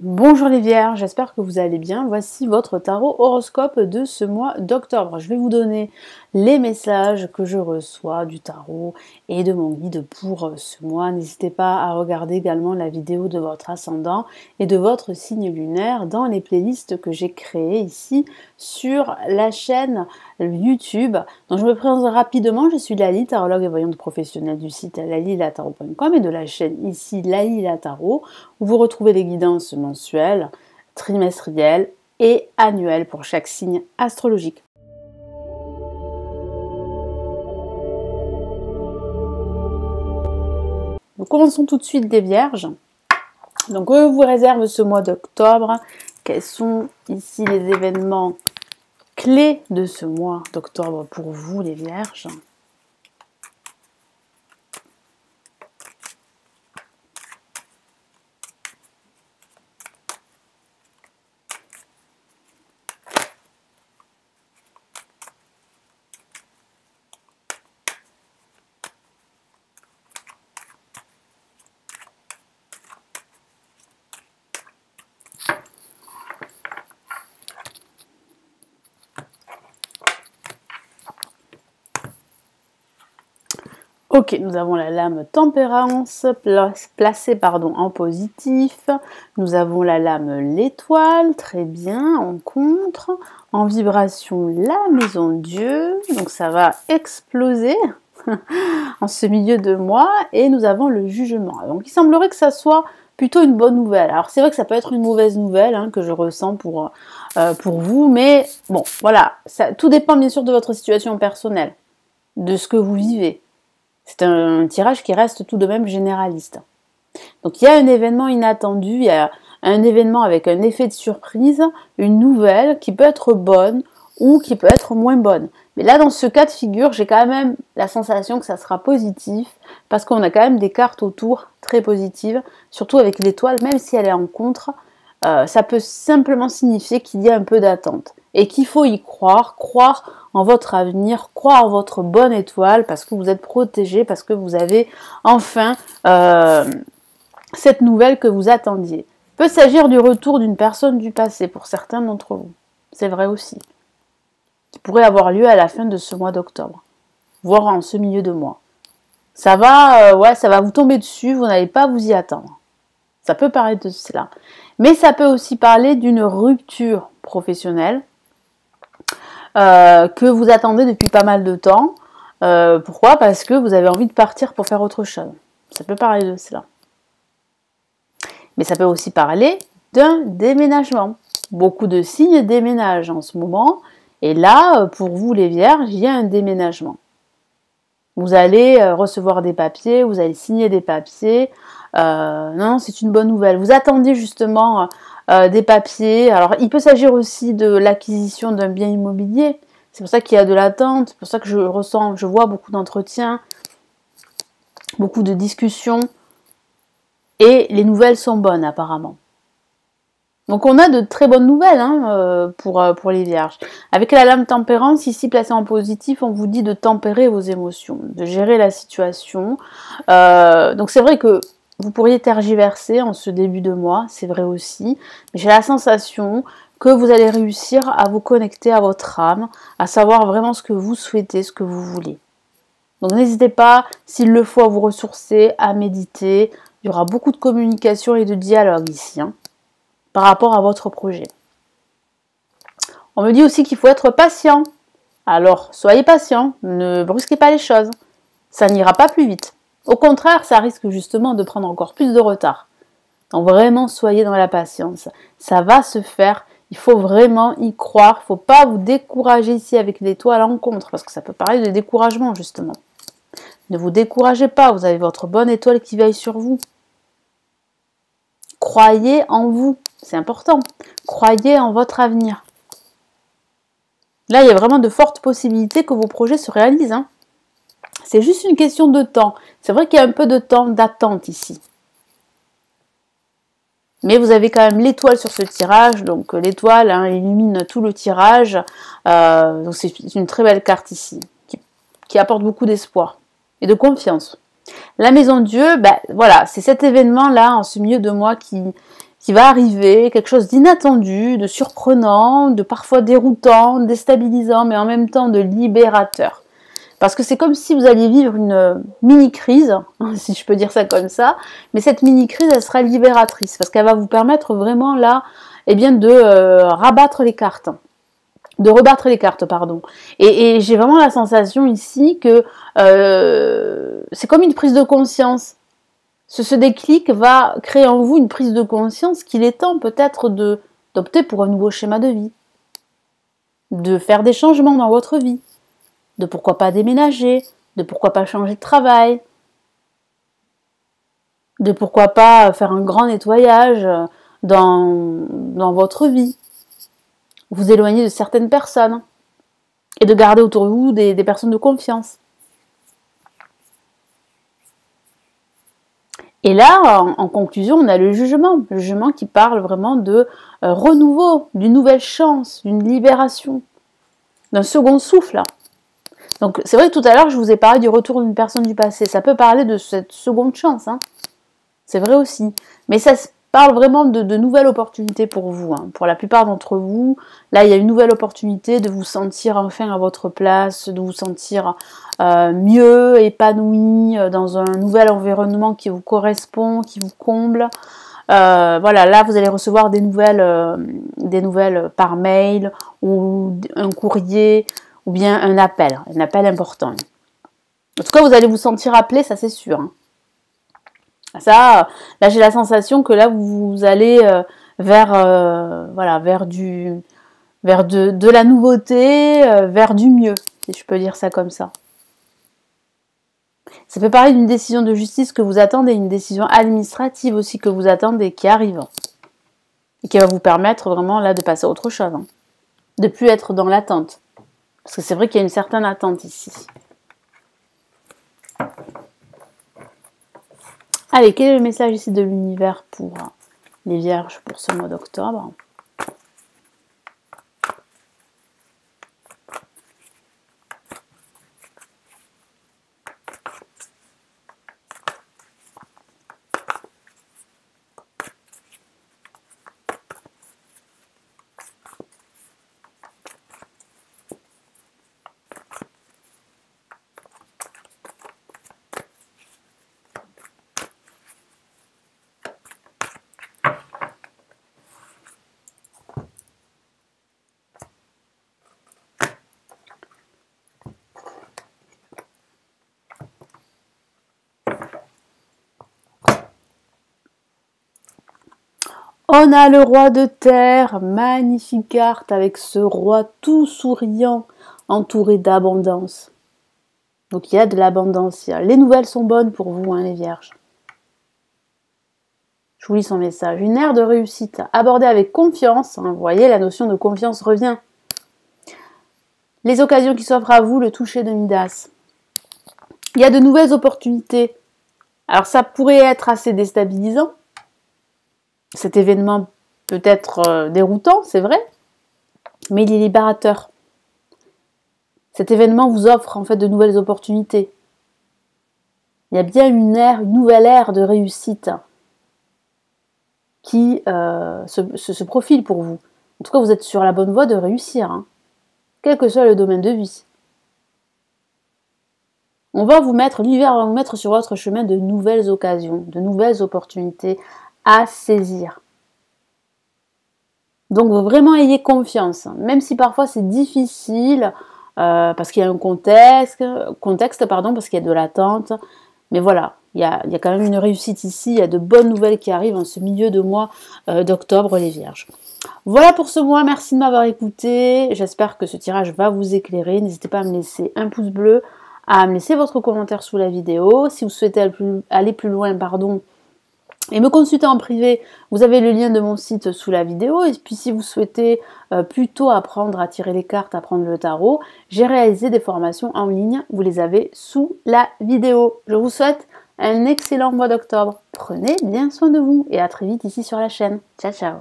Bonjour les Vierges, j'espère que vous allez bien. Voici votre tarot horoscope de ce mois d'octobre. Je vais vous donner les messages que je reçois du tarot et de mon guide pour ce mois. N'hésitez pas à regarder également la vidéo de votre ascendant et de votre signe lunaire dans les playlists que j'ai créées ici sur la chaîne YouTube. Donc je me présente rapidement, je suis Lali, tarologue et voyante professionnelle du site lalilatarot.com et de la chaîne ici Lali la Tarot, où vous retrouvez les guidances mensuelles, trimestrielles et annuelles pour chaque signe astrologique. Nous commençons tout de suite des Vierges. Donc, je vous réserve ce mois d'octobre. Quels sont ici les événements clés de ce mois d'octobre pour vous, les Vierges ? Ok, nous avons la lame tempérance placée en positif. Nous avons la lame l'étoile, très bien, en contre. En vibration, la maison Dieu. Donc ça va exploser en ce milieu de mois. Et nous avons le jugement. Donc il semblerait que ça soit plutôt une bonne nouvelle. Alors c'est vrai que ça peut être une mauvaise nouvelle que je ressens pour vous. Mais bon, voilà, tout dépend bien sûr de votre situation personnelle, de ce que vous vivez. C'est un tirage qui reste tout de même généraliste. Donc il y a un événement inattendu, il y a un événement avec un effet de surprise, une nouvelle qui peut être bonne ou qui peut être moins bonne. Mais là, dans ce cas de figure, j'ai quand même la sensation que ça sera positif, parce qu'on a quand même des cartes autour très positives, surtout avec l'étoile, même si elle est en contre, ça peut simplement signifier qu'il y a un peu d'attente. Et qu'il faut y croire en votre avenir, croire en votre bonne étoile, parce que vous êtes protégé, parce que vous avez enfin cette nouvelle que vous attendiez. Il peut s'agir du retour d'une personne du passé, pour certains d'entre vous. C'est vrai aussi. Qui pourrait avoir lieu à la fin de ce mois d'octobre, voire en ce milieu de mois. Ça va, ça va vous tomber dessus, vous n'allez pas vous y attendre. Ça peut parler de cela. Mais ça peut aussi parler d'une rupture professionnelle, que vous attendez depuis pas mal de temps. Pourquoi ? Parce que vous avez envie de partir pour faire autre chose. Ça peut parler de cela. Mais ça peut aussi parler d'un déménagement. Beaucoup de signes déménagent en ce moment. Et là, pour vous les Vierges, il y a un déménagement. Vous allez recevoir des papiers, vous allez signer des papiers. Non, c'est une bonne nouvelle. Vous attendiez justement des papiers. Alors, il peut s'agir aussi de l'acquisition d'un bien immobilier. C'est pour ça qu'il y a de l'attente. C'est pour ça que je vois beaucoup d'entretiens, beaucoup de discussions. Et les nouvelles sont bonnes, apparemment. Donc, on a de très bonnes nouvelles pour les Vierges. Avec la lame tempérance, ici placée en positif, on vous dit de tempérer vos émotions, de gérer la situation. Donc, c'est vrai que vous pourriez tergiverser en ce début de mois, c'est vrai aussi, mais j'ai la sensation que vous allez réussir à vous connecter à votre âme, à savoir vraiment ce que vous souhaitez, ce que vous voulez. Donc n'hésitez pas, s'il le faut, à vous ressourcer, à méditer. Il y aura beaucoup de communication et de dialogue ici, par rapport à votre projet. On me dit aussi qu'il faut être patient. Alors, soyez patient, ne brusquez pas les choses. Ça n'ira pas plus vite. Au contraire, ça risque justement de prendre encore plus de retard. Donc vraiment, soyez dans la patience. Ça va se faire. Il faut vraiment y croire. Il ne faut pas vous décourager ici avec l'étoile en contre, parce que ça peut parler de découragement, justement. Ne vous découragez pas. Vous avez votre bonne étoile qui veille sur vous. Croyez en vous. C'est important. Croyez en votre avenir. Là, il y a vraiment de fortes possibilités que vos projets se réalisent. C'est juste une question de temps. C'est vrai qu'il y a un peu de temps d'attente ici. Mais vous avez quand même l'étoile sur ce tirage. Donc l'étoile illumine tout le tirage. Donc c'est une très belle carte ici. Qui apporte beaucoup d'espoir et de confiance. La maison Dieu, voilà, c'est cet événement-là, en ce milieu de mois, qui qui va arriver, quelque chose d'inattendu, de surprenant, de parfois déroutant, déstabilisant, mais en même temps de libérateur. Parce que c'est comme si vous alliez vivre une mini-crise, si je peux dire ça comme ça, mais cette mini-crise, elle sera libératrice, parce qu'elle va vous permettre vraiment là, eh bien, de rabattre les cartes. De rebattre les cartes, pardon. Et j'ai vraiment la sensation ici que c'est comme une prise de conscience. Ce déclic va créer en vous une prise de conscience qu'il est temps peut-être d'opter pour un nouveau schéma de vie, de faire des changements dans votre vie, de pourquoi pas déménager, de pourquoi pas changer de travail, de pourquoi pas faire un grand nettoyage dans votre vie, vous éloigner de certaines personnes et de garder autour de vous des personnes de confiance. Et là, en conclusion, on a le jugement qui parle vraiment de renouveau, d'une nouvelle chance, d'une libération, d'un second souffle. Donc c'est vrai que tout à l'heure, je vous ai parlé du retour d'une personne du passé. Ça peut parler de cette seconde chance, hein. C'est vrai aussi. Mais ça parle vraiment de nouvelles opportunités pour vous. Hein. Pour la plupart d'entre vous, là, il y a une nouvelle opportunité de vous sentir enfin à votre place, de vous sentir mieux, épanoui, dans un nouvel environnement qui vous correspond, qui vous comble. Voilà, là, vous allez recevoir des nouvelles par mail, ou un courrier, ou bien un appel important. En tout cas, vous allez vous sentir appelé, ça c'est sûr. Hein. Ça, là j'ai la sensation que là vous allez vers de la nouveauté, vers du mieux, si je peux dire ça comme ça. Ça peut parler d'une décision de justice que vous attendez, une décision administrative aussi que vous attendez, qui arrive. Et qui va vous permettre vraiment là de passer à autre chose. Hein. De plus être dans l'attente. Parce que c'est vrai qu'il y a une certaine attente ici. Allez, quel est le message ici de l'univers pour les vierges pour ce mois d'octobre ? On a le roi de terre, magnifique carte avec ce roi tout souriant, entouré d'abondance. Donc il y a de l'abondance. Les nouvelles sont bonnes pour vous, hein, les vierges. Je vous lis son message. Une ère de réussite, abordée avec confiance. Hein, vous voyez, la notion de confiance revient. Les occasions qui s'offrent à vous, le toucher de Midas. Il y a de nouvelles opportunités. Alors ça pourrait être assez déstabilisant. Cet événement peut être déroutant, c'est vrai, mais il est libérateur. Cet événement vous offre en fait de nouvelles opportunités. Il y a bien une nouvelle ère de réussite qui se profile pour vous. En tout cas, vous êtes sur la bonne voie de réussir, hein, quel que soit le domaine de vie. L'univers va vous mettre sur votre chemin de nouvelles occasions, de nouvelles opportunités à saisir. Donc vraiment ayez confiance, même si parfois c'est difficile, parce qu'il y a un contexte, parce qu'il y a de l'attente, mais voilà, il y a quand même une réussite ici, il y a de bonnes nouvelles qui arrivent en ce milieu de mois d'octobre, les vierges. Voilà pour ce mois, merci de m'avoir écouté, j'espère que ce tirage va vous éclairer, n'hésitez pas à me laisser un pouce bleu, à me laisser votre commentaire sous la vidéo, si vous souhaitez aller plus loin, et me consulter en privé, vous avez le lien de mon site sous la vidéo. Et puis si vous souhaitez plutôt apprendre à tirer les cartes, apprendre le tarot, j'ai réalisé des formations en ligne, vous les avez sous la vidéo. Je vous souhaite un excellent mois d'octobre. Prenez bien soin de vous et à très vite ici sur la chaîne. Ciao ciao.